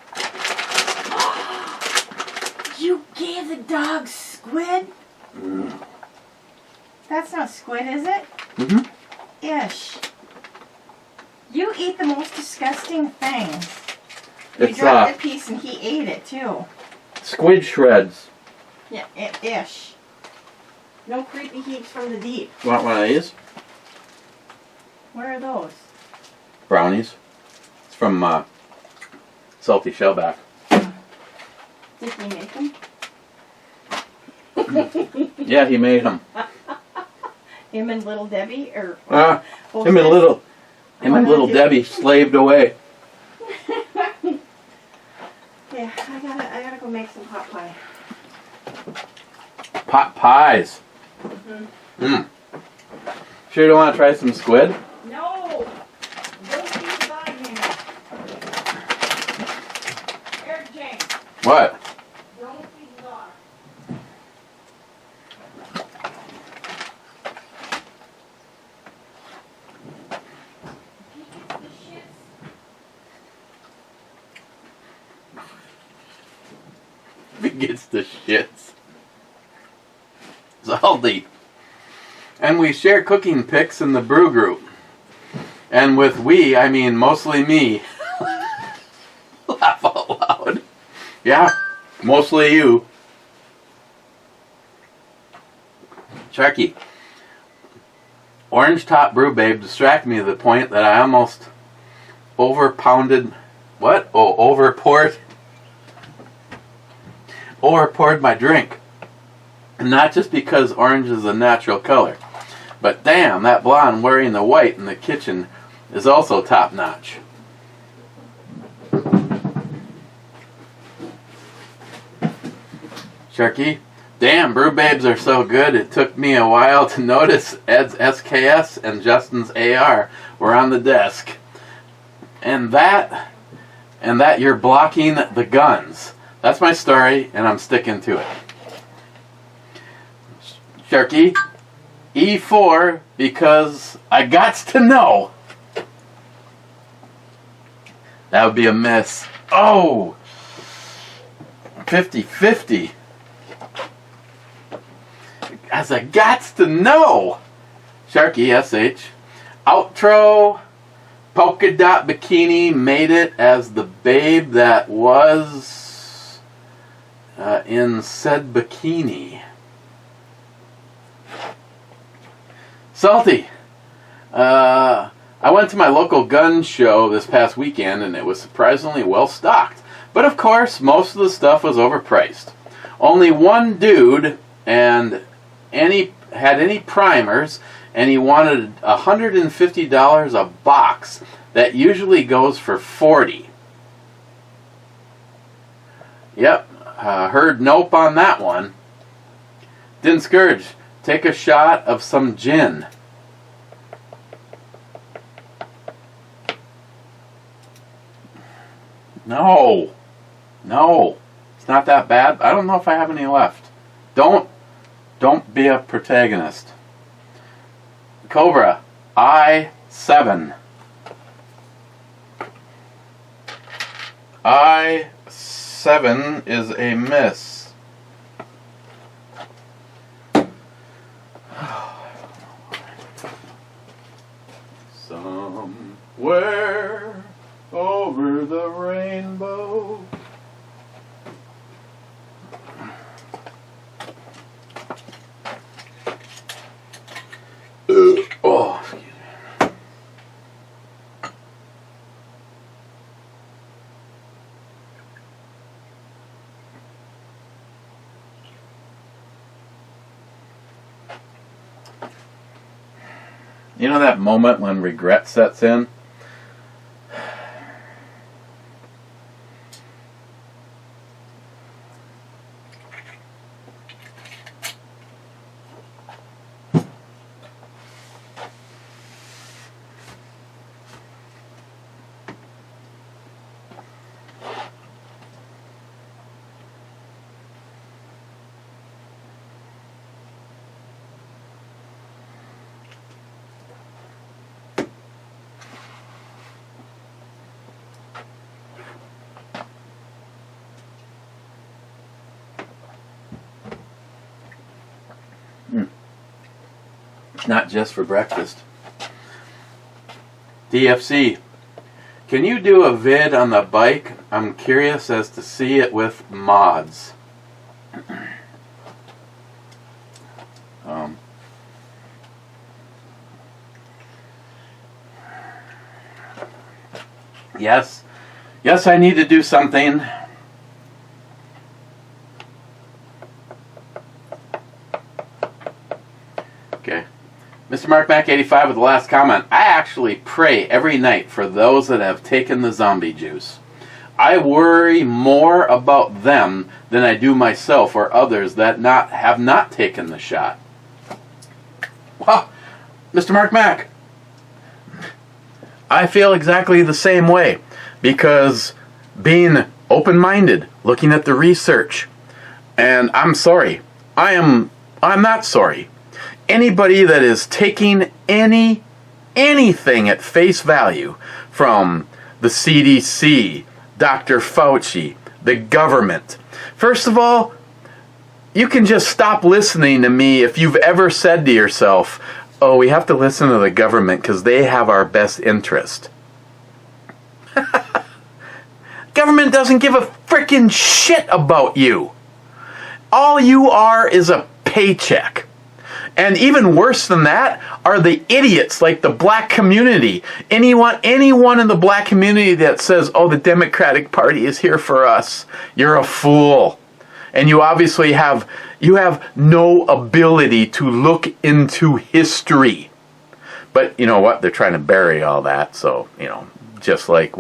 You gave the dog squid? Mm. That's not squid, is it? Mm-hmm. Ish. You eat the most disgusting things. You It's dropped a piece and he ate it too. Squid shreds. Yeah, ish. No creepy heaps from the deep. Want one of these? What are those? Brownies. It's from Salty Shellback. Did he make them? Yeah, he made them. Him and Little Debbie, or Him and Little Debbie slaved away. Yeah, I gotta go make some pot pie. Pot pies. Mm-hmm. Sure you don't want to try some squid? No! Don't feed the dog here. Eric James. What? Don't feed the dog. He gets the shits. Salty. And we share cooking pics in the brew group. And with we, I mean mostly me. Laugh out loud. Yeah, mostly you. Sharky. Orange Top Brew Babe distracted me to the point that I almost overpoured my drink. And not just because orange is a natural color, but damn, that blonde wearing the white in the kitchen is also top notch. Sharky, damn, brew babes are so good. It took me a while to notice Ed's SKS and Justin's AR were on the desk. And that you're blocking the guns. That's my story, and I'm sticking to it. Sharky, E4 because I gots to know. That would be a miss. Oh! 50-50. As I gots to know. Sharky, SH. Outro. Polka Dot Bikini made it as the babe that was in said bikini. Salty. I went to my local gun show this past weekend and it was surprisingly well stocked. But of course, most of the stuff was overpriced. Only one dude had any primers, and he wanted $150 a box that usually goes for $40. Yep, heard nope on that one. Didn't scourge. Take a shot of some gin. No. No. It's not that bad. I don't know if I have any left. Don't be a protagonist. Cobra, I7. I7 is a miss. Somewhere over the rainbow. Oh, excuse me. You know that moment when regret sets in? Not just for breakfast. DFC, can you do a vid on the bike? I'm curious as to see it with mods. Yes, I need to do something. Okay. Mr. Mark Mac 85 with the last comment. I actually pray every night for those that have taken the zombie juice. I worry more about them than I do myself or others that have not taken the shot. Well, Mr. Mark Mac, I feel exactly the same way, because being open-minded, looking at the research, and I'm sorry, I'm not sorry. Anybody that is taking anything at face value from the CDC, Dr. Fauci, the government, first of all, you can just stop listening to me if you've ever said to yourself, oh, we have to listen to the government because they have our best interest. Government doesn't give a frickin' shit about you. All you are is a paycheck. And even worse than that are the idiots like the black community. Anyone in the black community that says, oh, the Democratic Party is here for us, you're a fool. And you obviously have no ability to look into history. But you know what? They're trying to bury all that. So, just like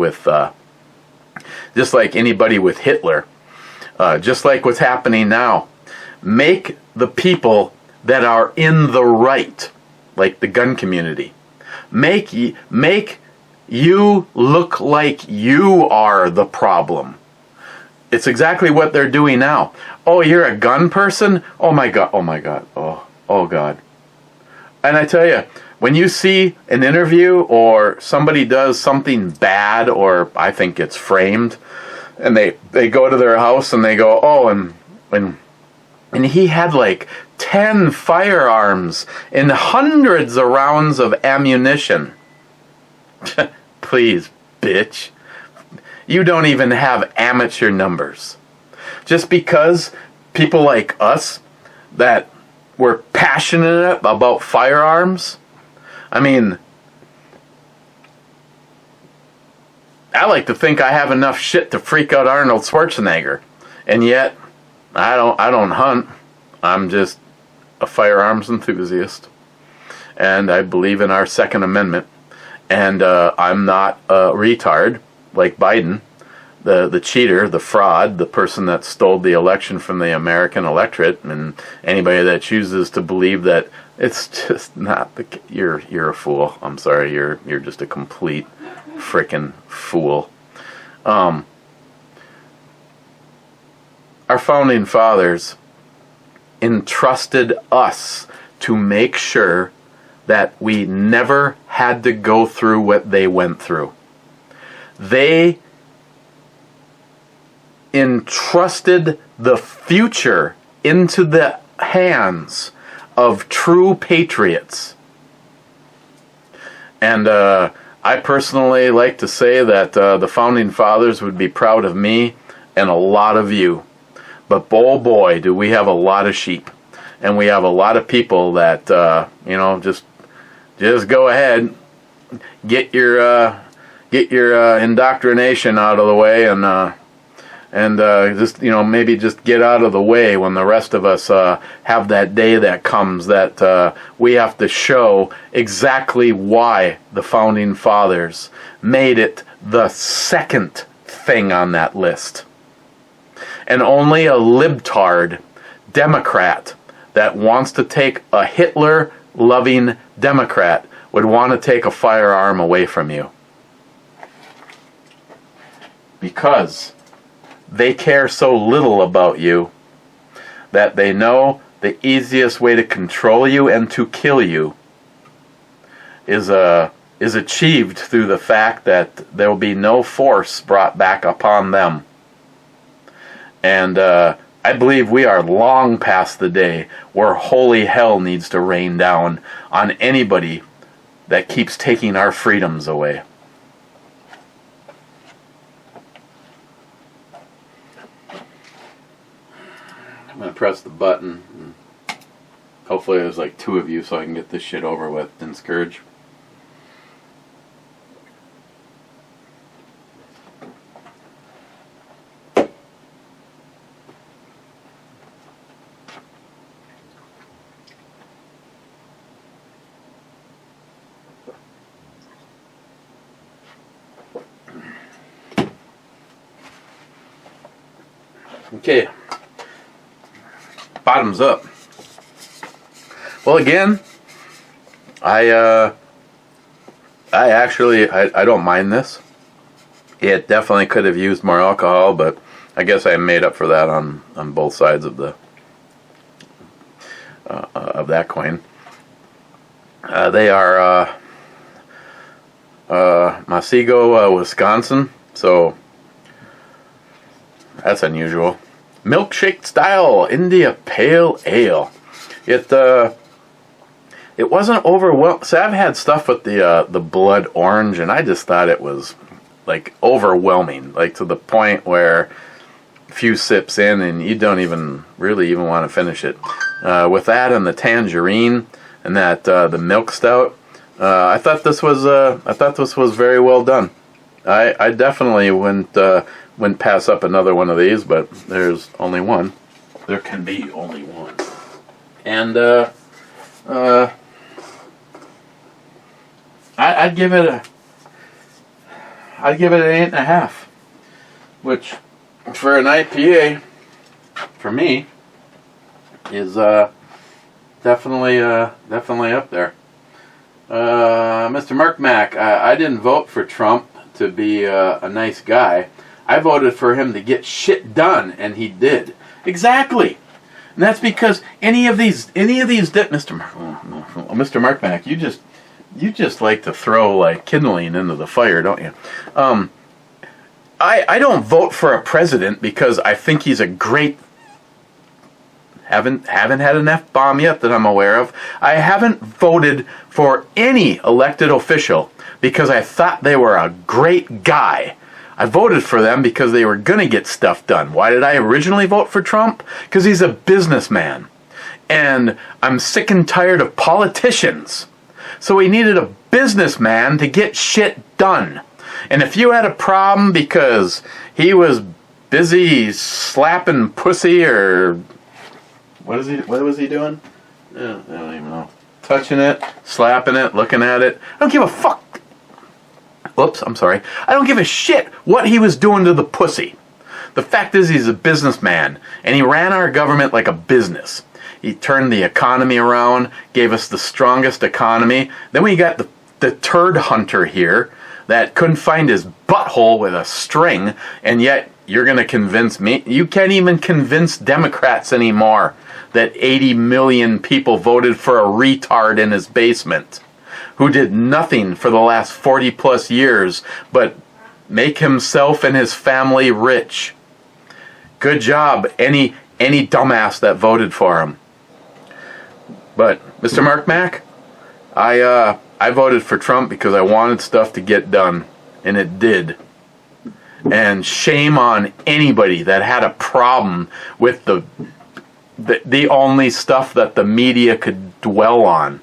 anybody with Hitler, just like what's happening now, make the people that are in the right, like the gun community, make you look like you are the problem. It's exactly what they're doing now. Oh, you're a gun person? Oh my God, oh God. And I tell you, when you see an interview or somebody does something bad, or I think it's framed, and they go to their house and they go, oh, and he had like 10 firearms and hundreds of rounds of ammunition. Please, bitch. You don't even have amateur numbers. Just because people like us that were passionate about firearms, I mean, I like to think I have enough shit to freak out Arnold Schwarzenegger. And yet, I don't hunt. I'm just a firearms enthusiast. And I believe in our Second Amendment. And I'm not a retard like Biden, the cheater, the fraud, the person that stole the election from the American electorate, and anybody that chooses to believe that it's just not you're a fool. I'm sorry, you're just a complete frickin' fool. our founding fathers entrusted us to make sure that we never had to go through what they went through. They entrusted the future into the hands of true patriots. And I personally like to say that the founding fathers would be proud of me and a lot of you. But oh boy, do we have a lot of sheep. And we have a lot of people that, just go ahead, get your indoctrination out of the way, and just maybe just get out of the way when the rest of us have that day that comes that we have to show exactly why the founding fathers made it the second thing on that list. And only a libtard Democrat that wants to take a Hitler-loving Democrat would want to take a firearm away from you. Because they care so little about you that they know the easiest way to control you and to kill you is achieved through the fact that there will be no force brought back upon them. And I believe we are long past the day where holy hell needs to rain down on anybody that keeps taking our freedoms away. I'm going to press the button. And hopefully there's like 2 of you so I can get this shit over with and scourge. Okay. Bottoms up. Well, again, I actually don't mind this. It definitely could have used more alcohol, but I guess I made up for that on both sides of the of that coin. They are Masego, Wisconsin, so that's unusual. Milkshake style India Pale Ale. It wasn't overwhelming. So I've had stuff with the blood orange, and I just thought it was like overwhelming, like to the point where a few sips in and you don't even want to finish it. With that and the tangerine and that the milk stout, I thought this was very well done. I definitely wouldn't pass up another one of these, but there's only one. There can be only one. And I'd give it an 8.5, which for an IPA, for me, is definitely up there. Mr. Mark Mack, I didn't vote for Trump to be a nice guy. I voted for him to get shit done, and he did. Exactly. And that's because any of these Mr. Mark Mack, you just like to throw like kindling into the fire, don't you? I don't vote for a president because I think he's a great. Haven't had an F-bomb yet that I'm aware of. I haven't voted for any elected official because I thought they were a great guy. I voted for them because they were going to get stuff done. Why did I originally vote for Trump? Because he's a businessman. And I'm sick and tired of politicians. So we needed a businessman to get shit done. And if you had a problem because he was busy slapping pussy or... What was he doing? I don't even know. Touching it, slapping it, looking at it. I don't give a fuck. Whoops, I'm sorry. I don't give a shit what he was doing to the pussy. The fact is he's a businessman, and he ran our government like a business. He turned the economy around, gave us the strongest economy. Then we got the turd hunter here that couldn't find his butthole with a string, and yet you're going to convince me? You can't even convince Democrats anymore that 80 million people voted for a retard in his basement who did nothing for the last 40 plus years but make himself and his family rich. Good job, any dumbass that voted for him. But Mr. Mark Mack, I voted for Trump because I wanted stuff to get done, and it did. And shame on anybody that had a problem with the only stuff that the media could dwell on.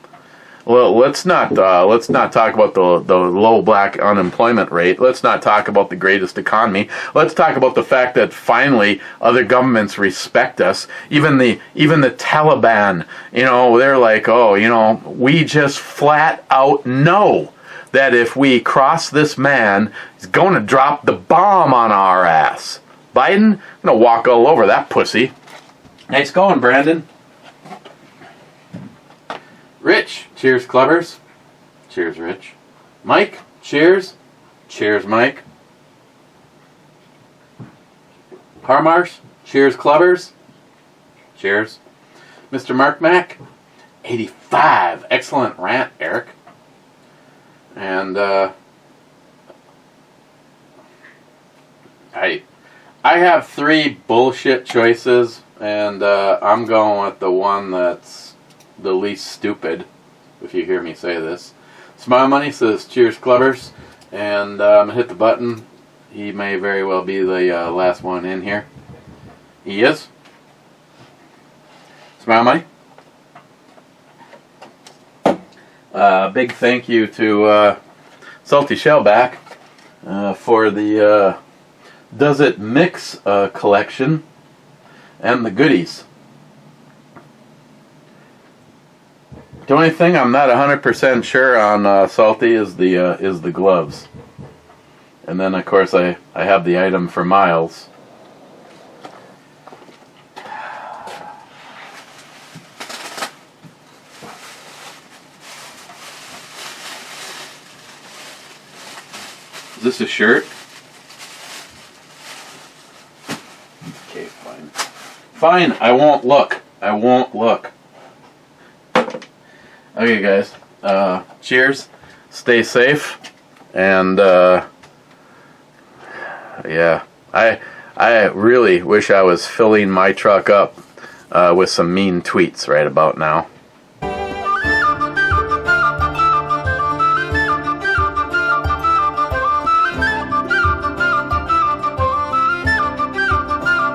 Well, let's not talk about the low black unemployment rate. Let's not talk about the greatest economy. Let's talk about the fact that finally other governments respect us. Even the Taliban, they're like, oh, we just flat out know that if we cross this man, he's going to drop the bomb on our ass. Biden, gonna walk all over that pussy. Nice going, Brandon. Rich, cheers, clubbers. Cheers, Rich. Mike, cheers. Cheers, Mike. Harmarsh, cheers, clubbers. Cheers. Mr. Mark Mack, 85. Excellent rant, Eric. And I have 3 bullshit choices, and I'm going with the one that's the least stupid, if you hear me say this. Smile Money says, cheers, clubbers, and I'm going to hit the button. He may very well be the last one in here. He is. Smile Money. Big thank you to Salty Shellback for the Does It Mix collection and the goodies. The only thing I'm not 100% sure on Salty is the gloves. And then of course I have the item for Miles. Is this a shirt? Okay, fine. Fine, I won't look. I won't look. Okay, guys. Cheers. Stay safe. And, yeah. I really wish I was filling my truck up with some mean tweets right about now.